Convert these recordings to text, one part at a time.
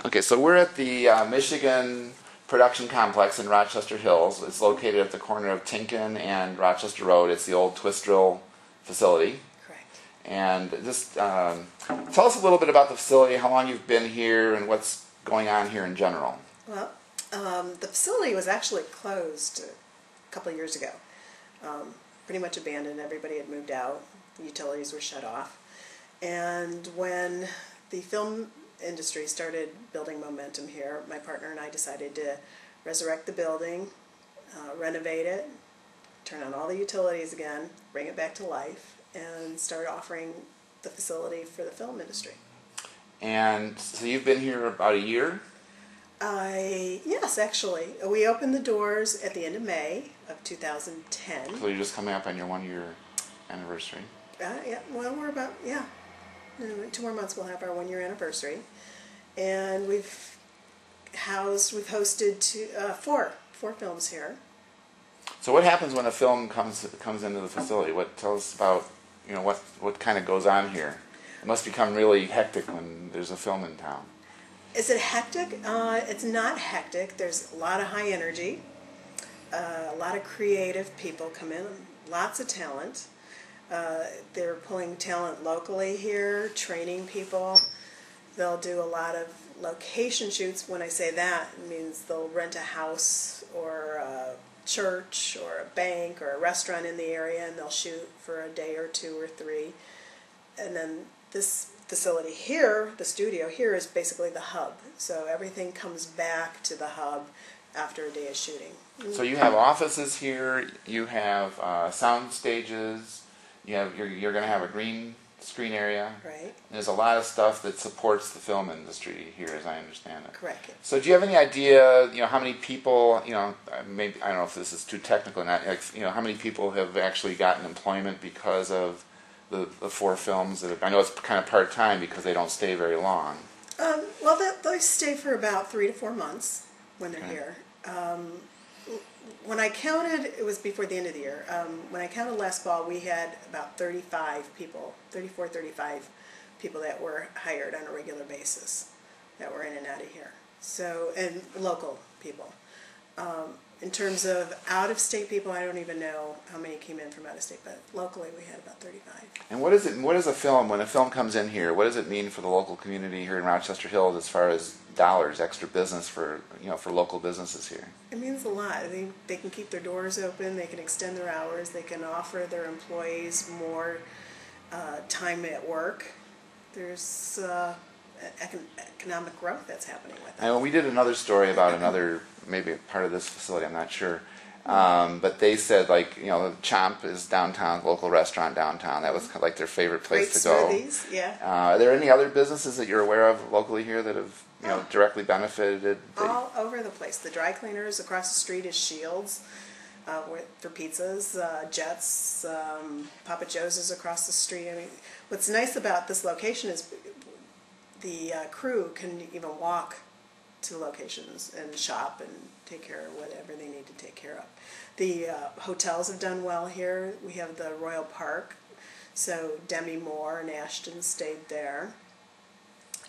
Okay, so we're at the Michigan Production Complex in Rochester Hills. It's located at the corner of Tinkin and Rochester Road. It's the old twist drill facility. Correct. And just tell us a little bit about the facility, how long you've been here, and what's going on here in general. Well, the facility was actually closed a couple of years ago. Pretty much abandoned. Everybody had moved out. The utilities were shut off. And when the film industry started building momentum here, my partner and I decided to resurrect the building, renovate it, turn on all the utilities again, bring it back to life, and start offering the facility for the film industry. And so you've been here about a year? Yes, actually. We opened the doors at the end of May of 2010. So you're just coming up on your 1-year anniversary? Yeah, well, we're about, yeah. In 2 more months we'll have our 1-year anniversary. And we've hosted four films here. So what happens when a film comes into the facility? Tell us about, what kind of goes on here? It must become really hectic when there's a film in town. Is it hectic? It's not hectic. There's a lot of high energy. A lot of creative people come in. Lots of talent. They're pulling talent locally here, training people. They'll do a lot of location shoots. When I say that, it means they'll rent a house or a church or a bank or a restaurant in the area, and they'll shoot for a day or 2 or 3. And then this facility here, the studio here, is basically the hub. So everything comes back to the hub after a day of shooting. So you have offices here, you have sound stages, you're going to have a green screen area. Right. There's a lot of stuff that supports the film industry here, as I understand it. Correct. So do you have any idea, how many people, maybe, I don't know if this is too technical or not, how many people have actually gotten employment because of the 4 films that I know it's kind of part-time because they don't stay very long. Well, they stay for about 3 to 4 months when they're here. When I counted, it was before the end of the year, when I counted last fall, we had about 34, 35 people that were hired on a regular basis that were in and out of here. So, and local people. In terms of out-of-state people, I don't even know how many came in from out-of-state, but locally we had about 35. And what is a film, when a film comes in here, what does it mean for the local community here in Rochester Hills as far as dollars, extra business for local businesses here? It means a lot. They can keep their doors open, they can extend their hours, they can offer their employees more time at work. There's economic growth that's happening with it. And we did another story about another, maybe part of this facility, I'm not sure. But they said, Chomp is downtown, local restaurant downtown. That was kind of like their favorite place to go. Great smoothies, yeah. Are there any other businesses that you're aware of locally here that have directly benefited? All over the place. The dry cleaners across the street is Shields for pizzas. Jets, Papa Joe's is across the street. I mean, what's nice about this location is the crew can even walk to locations and shop and take care of whatever they need to take care of. The hotels have done well here. We have the Royal Park, so Demi Moore and Ashton stayed there.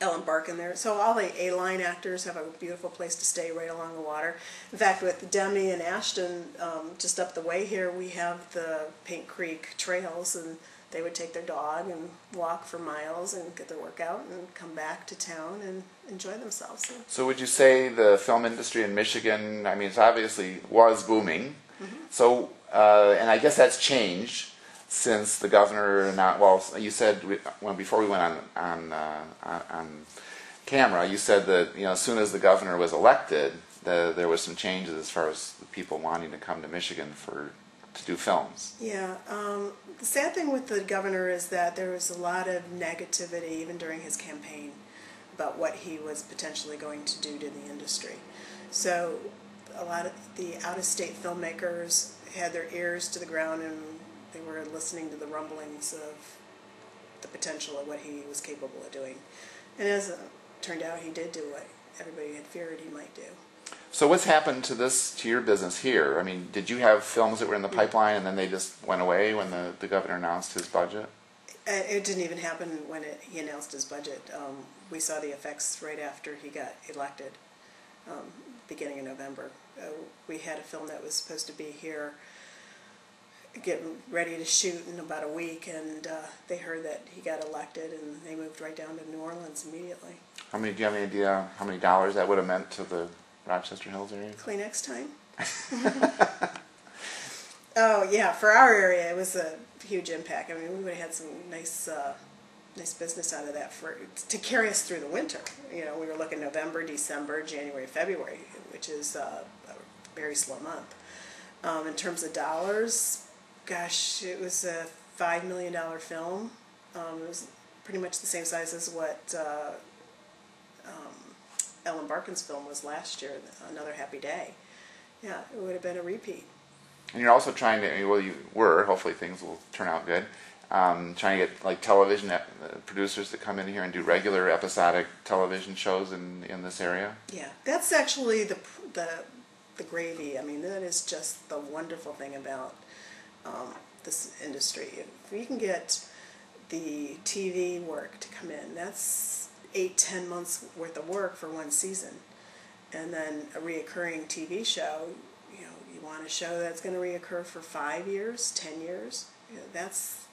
Ellen Barkin there. So all the A-line actors have a beautiful place to stay right along the water. In fact, with Demi and Ashton, just up the way here, we have the Paint Creek trails, and they would take their dog and walk for miles and get their workout and come back to town and enjoy themselves. So would you say the film industry in Michigan, I mean, it obviously was booming. Mm-hmm. So, and I guess that's changed since the governor announced, well, you said, before we went on camera, you said that, as soon as the governor was elected, there was some changes as far as the people wanting to come to Michigan to do films. Yeah, the sad thing with the governor is that there was a lot of negativity even during his campaign about what he was potentially going to do to the industry. So a lot of the out-of-state filmmakers had their ears to the ground and they were listening to the rumblings of the potential of what he was capable of doing. And as it turned out, he did do what everybody had feared he might do. So what's happened to your business here? I mean, did you have films that were in the pipeline and then they just went away when the governor announced his budget? It didn't even happen when he announced his budget. We saw the effects right after he got elected, beginning of November. We had a film that was supposed to be here, getting ready to shoot in about a week, and they heard that he got elected, and they moved right down to New Orleans immediately. Do you have any idea how many dollars that would have meant to the Rochester Hills area? Kleenex time. Oh yeah, for our area it was a huge impact. I mean, we would have had some nice business out of that to carry us through the winter. You know, we were looking November, December, January, February, which is a very slow month. In terms of dollars, gosh, it was a $5 million film. It was pretty much the same size as what Ellen Barkin's film was last year, Another Happy Day. Yeah, it would have been a repeat. And you're also trying to, well, you were, hopefully things will turn out good, trying to get like television producers to come in here and do regular episodic television shows in this area? Yeah, that's actually the gravy. I mean, that is just the wonderful thing about this industry. If we can get the TV work to come in, that's 8-10 months worth of work for one season. And then a reoccurring TV show, you know, you want a show that's going to reoccur for 5 years, 10 years. You know, that's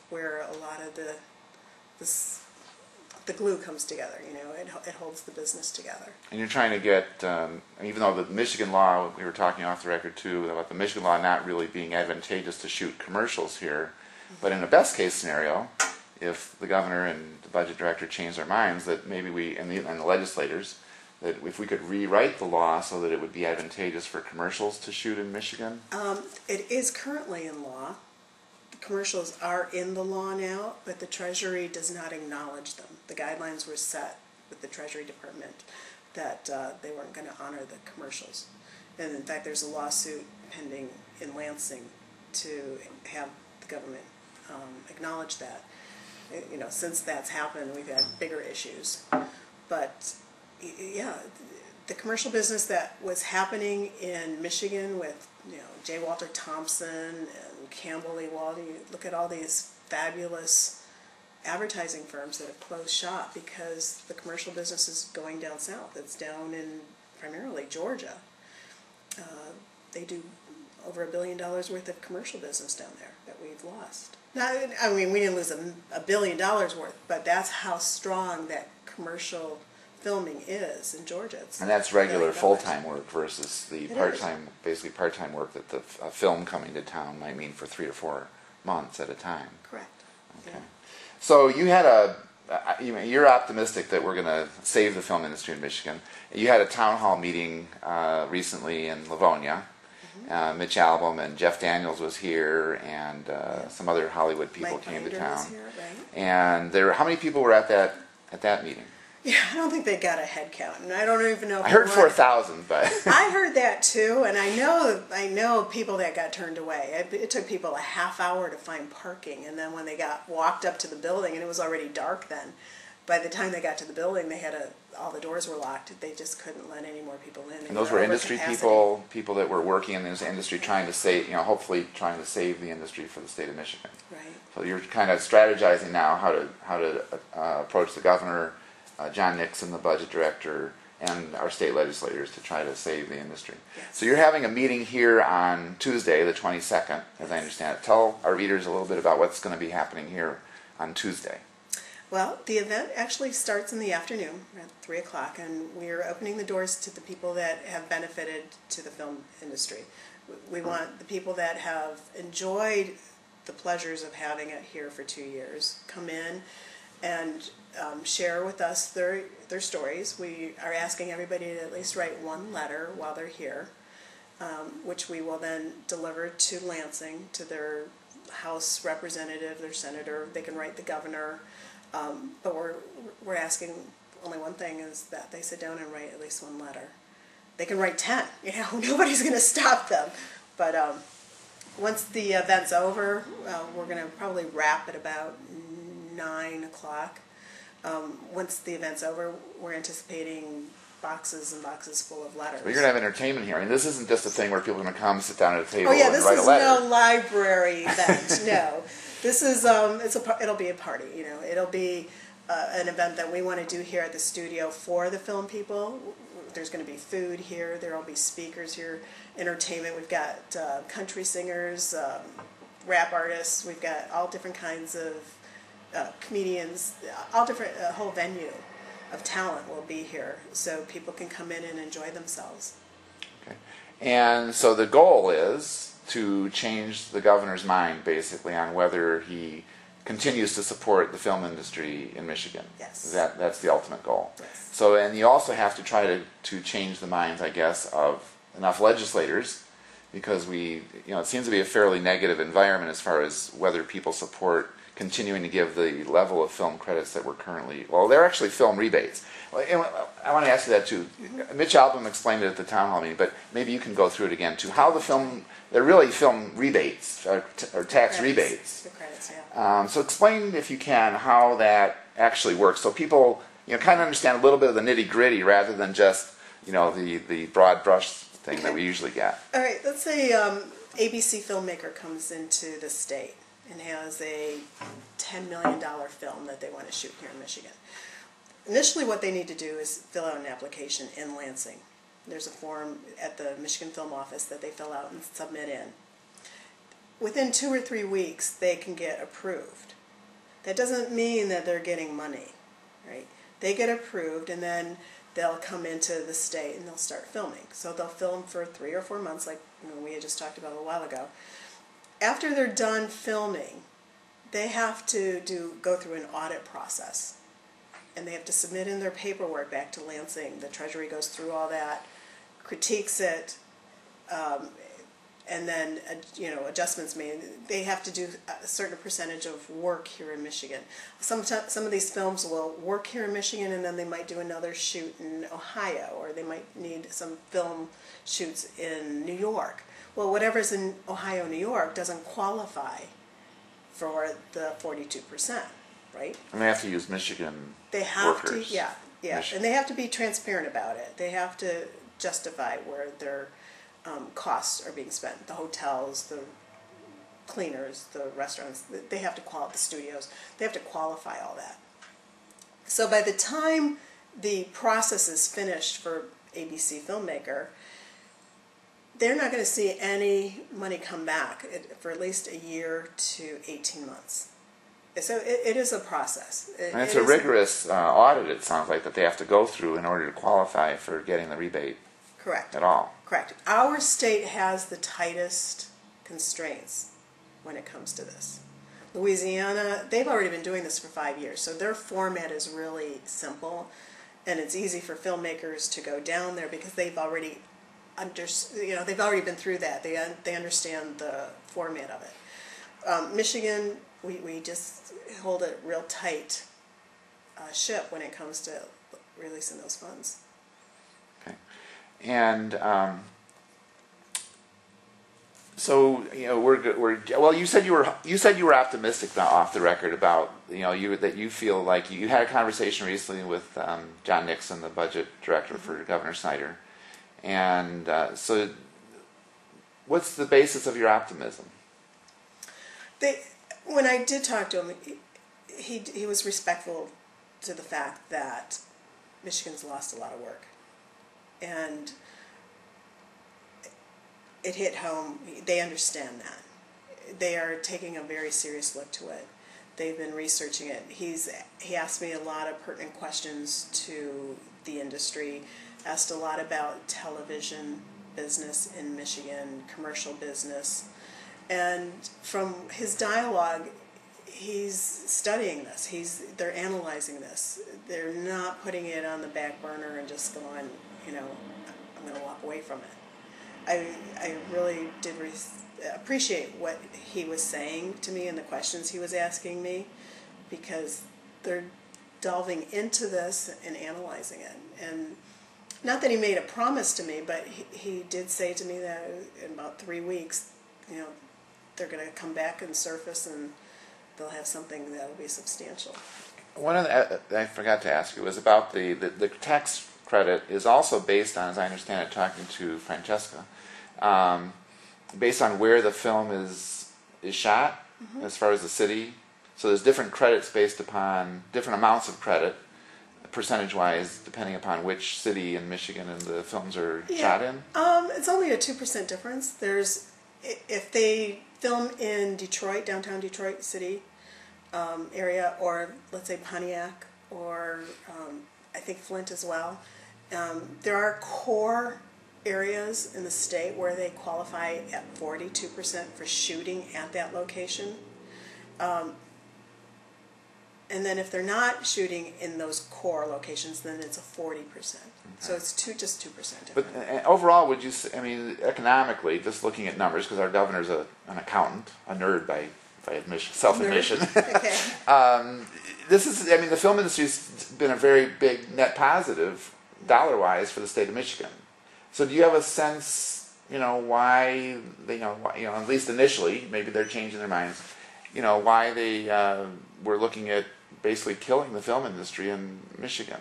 where a lot of the glue comes together. You know, it holds the business together. And you're trying to get, even though the Michigan law, we were talking off the record too about the Michigan law not really being advantageous to shoot commercials here, but in a best case scenario, if the governor and the budget director change their minds, that maybe we and the legislators, that if we could rewrite the law so that it would be advantageous for commercials to shoot in Michigan? It is currently in law. The commercials are in the law now, but the Treasury does not acknowledge them. The guidelines were set with the Treasury Department that they weren't going to honor the commercials. And in fact, there's a lawsuit pending in Lansing to have the government acknowledge that. You know, since that's happened, we've had bigger issues. But yeah, the commercial business that was happening in Michigan with, you know, J. Walter Thompson and Campbell Ewald, you look at all these fabulous advertising firms that have closed shop because the commercial business is going down south. It's down in primarily Georgia. They do over $1 billion worth of commercial business down there that we've lost. Now, I mean, we didn't lose $1 billion worth, but that's how strong that commercial filming is in Georgia. And that's regular full-time work versus the part-time, basically part-time work that the film coming to town might mean for 3 or 4 months at a time. Correct. Okay. Yeah. So you had you're optimistic that we're going to save the film industry in Michigan. You had a town hall meeting recently in Livonia. Mitch Albom and Jeff Daniels was here, and some other Hollywood people came to town. Was here, right? And how many people were at that meeting? Yeah, I don't think they got a head count, and I don't even know. I heard 4,000, but I heard that too, and I know people that got turned away. It took people a half hour to find parking, and then when they walked up to the building, and it was already dark then. By the time they got to the building, they had all the doors were locked. They just couldn't let any more people in. And those were industry people that were working in this industry, trying to save, hopefully trying to save the industry for the state of Michigan. Right. So you're kind of strategizing now how to approach the governor, John Nixon, the budget director, and our state legislators to try to save the industry. Yes. So you're having a meeting here on Tuesday, the 22nd, as I understand it. Tell our readers a little bit about what's going to be happening here on Tuesday. Well, the event actually starts in the afternoon at 3 o'clock, and we're opening the doors to the people that have benefited to the film industry. We want the people that have enjoyed the pleasures of having it here for 2 years come in and share with us their stories. We are asking everybody to at least write one letter while they're here, which we will then deliver to Lansing, to their House representative, their senator. They can write the governor. But we're asking only one thing, is that they sit down and write at least one letter. They can write 10. Nobody's going to stop them. But once the event's over, we're going to probably wrap at about 9 o'clock. Once the event's over, we're anticipating boxes and boxes full of letters. But you're going to have entertainment here. I mean, this isn't just a thing where people are going to come, sit down at a table, and write a letter. This is no library event, no. This is it'll be a party. You know, it'll be an event that we want to do here at the studio for the film people. There's going to be food here. There will be speakers here, entertainment. We've got country singers, rap artists. We've got all different kinds of comedians. All different. A whole venue of talent will be here, so people can come in and enjoy themselves. Okay. And so the goal is to change the governor's mind, basically, on whether he continues to support the film industry in Michigan. Yes. That's the ultimate goal. Yes. So, and you also have to try to change the minds, I guess, of enough legislators, because it seems to be a fairly negative environment as far as whether people support continuing to give the level of film credits that we're currently, well, they're actually film rebates. I want to ask you that too. Mm-hmm. Mitch Albom explained it at the town hall meeting, but maybe you can go through it again too. How they're really film rebates, or tax rebates. The credits, yeah. So explain, if you can, how that actually works, so people kind of understand a little bit of the nitty gritty rather than just the broad brush thing that we usually get. All right, let's say ABC filmmaker comes into the state and has a $10 million film that they want to shoot here in Michigan. Initially, what they need to do is fill out an application in Lansing. There's a form at the Michigan Film Office that they fill out and submit in. Within 2 or 3 weeks, they can get approved. That doesn't mean that they're getting money, right? They get approved, and then they'll come into the state and they'll start filming. So they'll film for 3 or 4 months, like we had just talked about a while ago. After they're done filming, they have to go through an audit process, and they have to submit in their paperwork back to Lansing. The Treasury goes through all that, critiques it, and then adjustments made. They have to do a certain percentage of work here in Michigan. Some of these films will work here in Michigan, and then they might do another shoot in Ohio, or they might need some film shoots in New York. Well, whatever's in Ohio, New York doesn't qualify for the 42%, right? And they have to use Michigan They have workers. to, yeah, and they have to be transparent about it. They have to justify where their costs are being spent. The hotels, the cleaners, the restaurants, they have to qualify, the studios, they have to qualify all that. So by the time the process is finished for ABC Filmmaker, they're not going to see any money come back for at least a year to 18 months. So it is a process. And it's a rigorous audit, it sounds like, that they have to go through in order to qualify for getting the rebate. Correct. At all. Correct. Our state has the tightest constraints when it comes to this. Louisiana, they've already been doing this for 5 years, so their format is really simple, and it's easy for filmmakers to go down there because they've already they've already been through that. They understand the format of it. Michigan, we just hold a real tight ship when it comes to releasing those funds. Okay, and so well. You said you were optimistic off the record about that you feel like you had a conversation recently with John Nixon, the budget director for Governor Snyder. And so, what's the basis of your optimism? When I did talk to him, he was respectful to the fact that Michigan's lost a lot of work, and it hit home. They understand that. They are taking a very serious look to it. They've been researching it. He asked me a lot of pertinent questions to the industry. Asked a lot about television business in Michigan, commercial business, and from his dialogue, he's studying this. They're analyzing this. They're not putting it on the back burner and just going, I'm going to walk away from it. I really did appreciate what he was saying to me and the questions he was asking me, because they're delving into this and analyzing it. And not that he made a promise to me, but he did say to me that in about 3 weeks, they're going to come back and surface, and they'll have something that will be substantial. One of I forgot to ask you was about the tax credit is also based on, as I understand it, talking to Francesca, based on where the film is shot. as far as the city. So there's different credits based upon different amounts of credit, percentage-wise, depending upon which city in Michigan and the films are shot in. It's only a 2% difference. If they film in Detroit, downtown Detroit city area, or let's say Pontiac, or I think Flint as well, there are core areas in the state where they qualify at 42% for shooting at that location. And then if they're not shooting in those core locations, then it's a 40%. Okay. So it's just 2% different. But overall, would you say, I mean, economically, just looking at numbers, because our governor's an accountant, a nerd by admission, self-admission. Okay. The film industry's been a very big net positive, dollar-wise, for the state of Michigan. So do you have a sense, why they, at least initially, maybe they're changing their minds, why they were looking at basically killing the film industry in Michigan?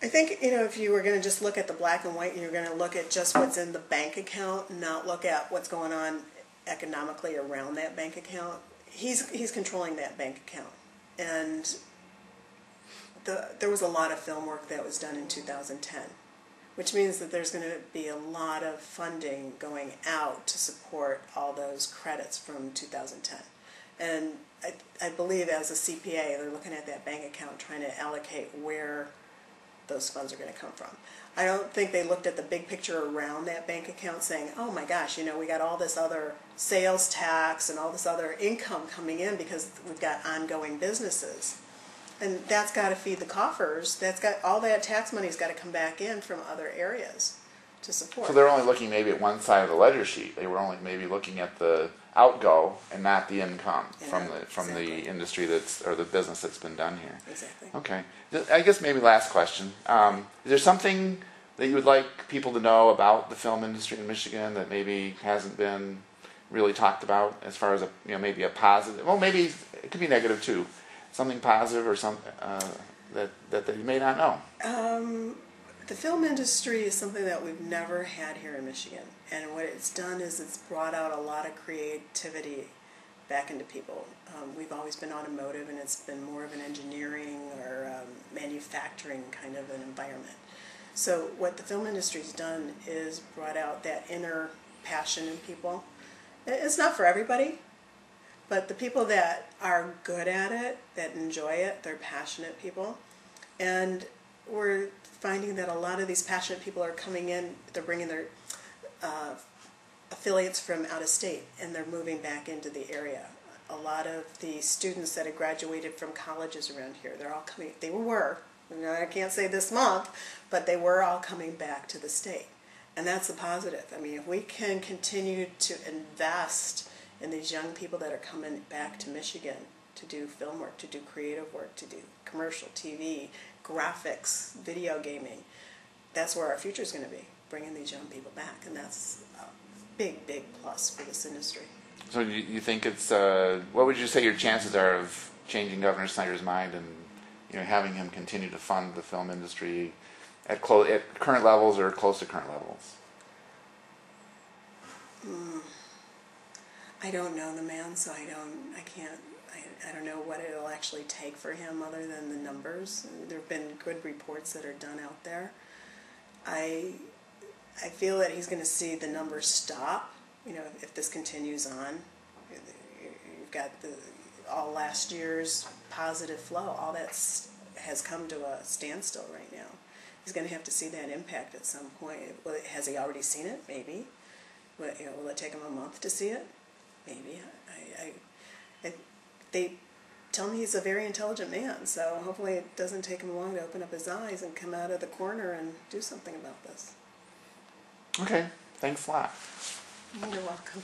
I think, if you were going to just look at the black and white and you're going to look at just what's in the bank account and not look at what's going on economically around that bank account, he's controlling that bank account. And there was a lot of film work that was done in 2010, which means that there's going to be a lot of funding going out to support all those credits from 2010. And I believe as a CPA, they're looking at that bank account trying to allocate where those funds are going to come from. I don't think they looked at the big picture around that bank account saying, oh my gosh, we got all this other sales tax and all this other income coming in because we've got ongoing businesses. And that's got to feed the coffers. All that tax money's got to come back in from other areas to support. So they're only looking maybe at one side of the ledger sheet. They were only maybe looking at the outgo and not the income from the industry or the business that's been done here. Exactly. Okay. I guess maybe last question. Is there something that you would like people to know about the film industry in Michigan that maybe hasn't been really talked about as far as maybe a positive? Well, maybe it could be negative too. Something positive or something that you may not know. The film industry is something that we've never had here in Michigan, and what it's done is it's brought out a lot of creativity back into people. We've always been automotive, and it's been more of an engineering or manufacturing kind of an environment. So what the film industry's done is brought out that inner passion in people. It's not for everybody, but the people that are good at it, that enjoy it, they're passionate people. And we're finding that a lot of these passionate people are coming in, they're bringing their affiliates from out of state, and they're moving back into the area. A lot of the students that have graduated from colleges around here, they're all coming, I can't say this month, but they were all coming back to the state. And that's the positive. I mean, if we can continue to invest in these young people that are coming back to Michigan to do film work, to do creative work, to do commercial TV, graphics, video gaming, that's where our future is going to be, bringing these young people back. And that's a big, big plus for this industry. So you think it's, what would you say your chances are of changing Governor Snyder's mind and having him continue to fund the film industry at current levels or close to current levels? I don't know the man, so I don't know what it'll actually take for him other than the numbers. There have been good reports that are done out there. I feel that he's going to see the numbers stop, if this continues on. You've got all last year's positive flow. All that has come to a standstill right now. He's going to have to see that impact at some point. Has he already seen it? Maybe. Will it take him a month to see it? Maybe. They tell me he's a very intelligent man, so hopefully it doesn't take him long to open up his eyes and come out of the corner and do something about this. Okay. Thanks a lot. You're welcome.